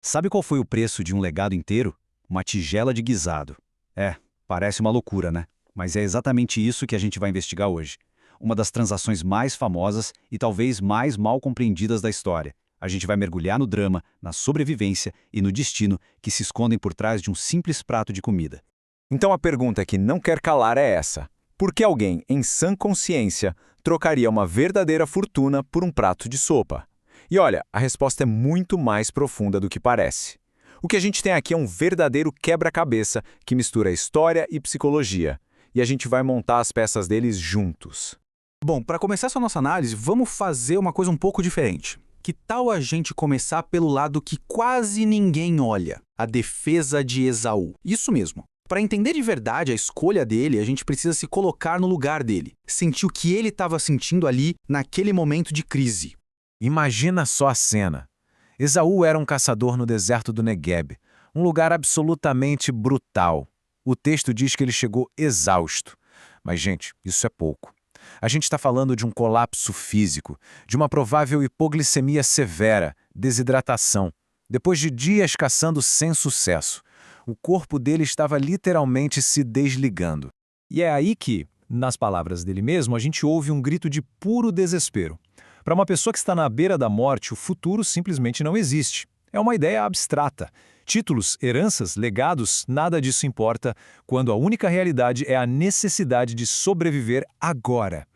Sabe qual foi o preço de um legado inteiro? Uma tigela de guisado. Parece uma loucura, né? Mas é exatamente isso que a gente vai investigar hoje. Uma das transações mais famosas e talvez mais mal compreendidas da história. A gente vai mergulhar no drama, na sobrevivência e no destino que se escondem por trás de um simples prato de comida. Então a pergunta que não quer calar é essa: por que alguém, em sã consciência, trocaria uma verdadeira fortuna por um prato de sopa? E olha, a resposta é muito mais profunda do que parece. O que a gente tem aqui é um verdadeiro quebra-cabeça que mistura história e psicologia. E a gente vai montar as peças deles juntos. Bom, para começar essa nossa análise, vamos fazer uma coisa um pouco diferente. Que tal a gente começar pelo lado que quase ninguém olha? A defesa de Esaú. Isso mesmo. Para entender de verdade a escolha dele, a gente precisa se colocar no lugar dele. Sentir o que ele estava sentindo ali naquele momento de crise. Imagina só a cena. Esaú era um caçador no deserto do Negueb, um lugar absolutamente brutal. O texto diz que ele chegou exausto. Mas, gente, isso é pouco. A gente está falando de um colapso físico, de uma provável hipoglicemia severa, desidratação. Depois de dias caçando sem sucesso, o corpo dele estava literalmente se desligando. E é aí que, nas palavras dele mesmo, a gente ouve um grito de puro desespero. Para uma pessoa que está na beira da morte, o futuro simplesmente não existe. É uma ideia abstrata. Títulos, heranças, legados, nada disso importa quando a única realidade é a necessidade de sobreviver agora.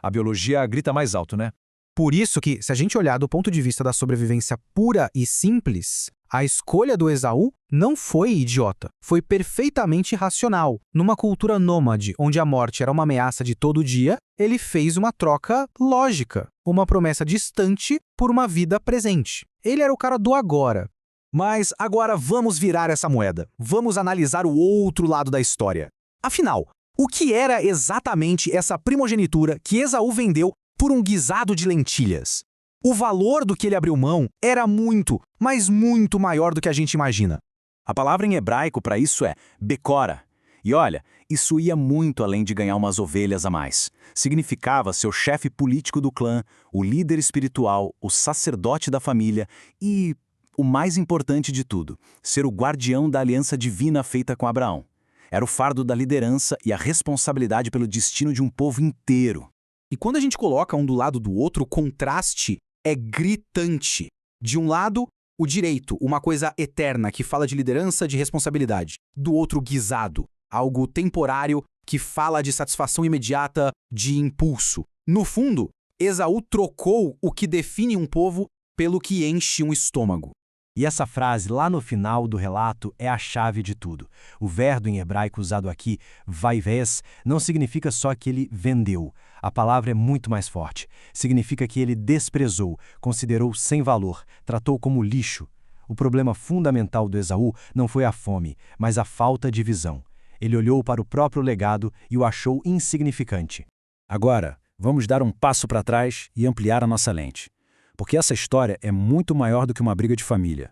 A biologia grita mais alto, né? Por isso que, se a gente olhar do ponto de vista da sobrevivência pura e simples, a escolha do Esaú não foi idiota, foi perfeitamente racional. Numa cultura nômade, onde a morte era uma ameaça de todo dia, ele fez uma troca lógica, uma promessa distante por uma vida presente. Ele era o cara do agora. Mas agora vamos virar essa moeda. Vamos analisar o outro lado da história. Afinal, o que era exatamente essa primogenitura que Esaú vendeu por um guisado de lentilhas? O valor do que ele abriu mão era muito, mas muito maior do que a gente imagina. A palavra em hebraico para isso é becora. E olha, isso ia muito além de ganhar umas ovelhas a mais. Significava ser o chefe político do clã, o líder espiritual, o sacerdote da família e, o mais importante de tudo, ser o guardião da aliança divina feita com Abraão. Era o fardo da liderança e a responsabilidade pelo destino de um povo inteiro. E quando a gente coloca um do lado do outro, o contraste é gritante. De um lado, o direito, uma coisa eterna que fala de liderança, de responsabilidade. Do outro, o guisado, algo temporário que fala de satisfação imediata, de impulso. No fundo, Esaú trocou o que define um povo pelo que enche um estômago. E essa frase lá no final do relato é a chave de tudo. O verbo em hebraico usado aqui, vaivés, não significa só que ele vendeu. A palavra é muito mais forte. Significa que ele desprezou, considerou sem valor, tratou como lixo. O problema fundamental do Esaú não foi a fome, mas a falta de visão. Ele olhou para o próprio legado e o achou insignificante. Agora, vamos dar um passo para trás e ampliar a nossa lente. Porque essa história é muito maior do que uma briga de família.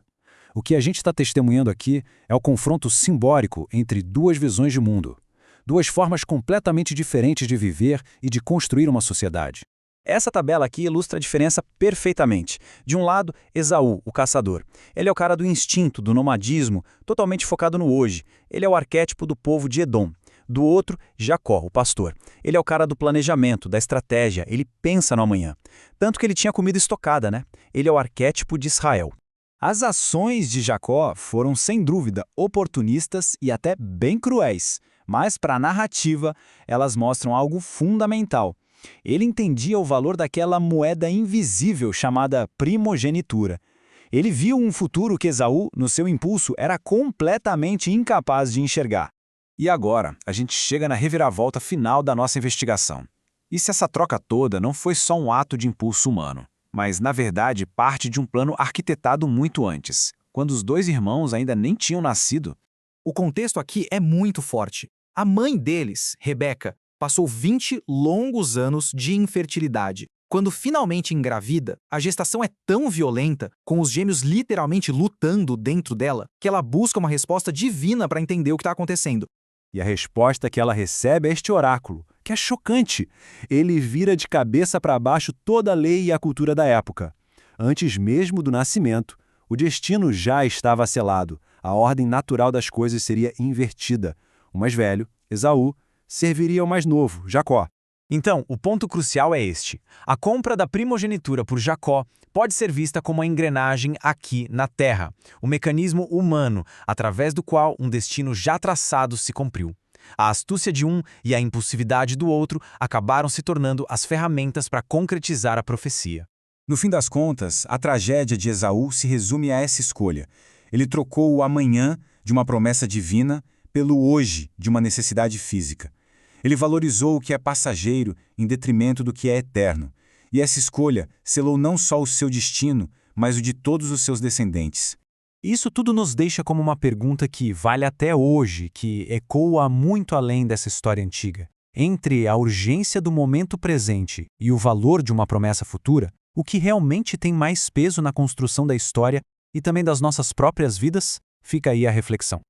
O que a gente está testemunhando aqui é o confronto simbólico entre duas visões de mundo. Duas formas completamente diferentes de viver e de construir uma sociedade. Essa tabela aqui ilustra a diferença perfeitamente. De um lado, Esaú, o caçador. Ele é o cara do instinto, do nomadismo, totalmente focado no hoje. Ele é o arquétipo do povo de Edom. Do outro, Jacó, o pastor. Ele é o cara do planejamento, da estratégia, ele pensa no amanhã. Tanto que ele tinha comida estocada, né? Ele é o arquétipo de Israel. As ações de Jacó foram, sem dúvida, oportunistas e até bem cruéis. Mas, para a narrativa, elas mostram algo fundamental. Ele entendia o valor daquela moeda invisível chamada primogenitura. Ele viu um futuro que Esaú, no seu impulso, era completamente incapaz de enxergar. E agora, a gente chega na reviravolta final da nossa investigação. E se essa troca toda não foi só um ato de impulso humano, mas, na verdade, parte de um plano arquitetado muito antes, quando os dois irmãos ainda nem tinham nascido? O contexto aqui é muito forte. A mãe deles, Rebeca, passou 20 longos anos de infertilidade. Quando finalmente engravida, a gestação é tão violenta, com os gêmeos literalmente lutando dentro dela, que ela busca uma resposta divina para entender o que está acontecendo. E a resposta que ela recebe é este oráculo, que é chocante. Ele vira de cabeça para baixo toda a lei e a cultura da época. Antes mesmo do nascimento, O destino já estava selado, a ordem natural das coisas seria invertida. O mais velho, Esaú, serviria ao mais novo, Jacó. Então, o ponto crucial é este. A compra da primogenitura por Jacó pode ser vista como a engrenagem aqui na Terra, o mecanismo humano através do qual um destino já traçado se cumpriu. A astúcia de um e a impulsividade do outro acabaram se tornando as ferramentas para concretizar a profecia. No fim das contas, a tragédia de Esaú se resume a essa escolha. Ele trocou o amanhã de uma promessa divina pelo hoje de uma necessidade física. Ele valorizou o que é passageiro em detrimento do que é eterno. E essa escolha selou não só o seu destino, mas o de todos os seus descendentes. Isso tudo nos deixa como uma pergunta que vale até hoje, que ecoa muito além dessa história antiga. Entre a urgência do momento presente e o valor de uma promessa futura, o que realmente tem mais peso na construção da história e também das nossas próprias vidas? Fica aí a reflexão.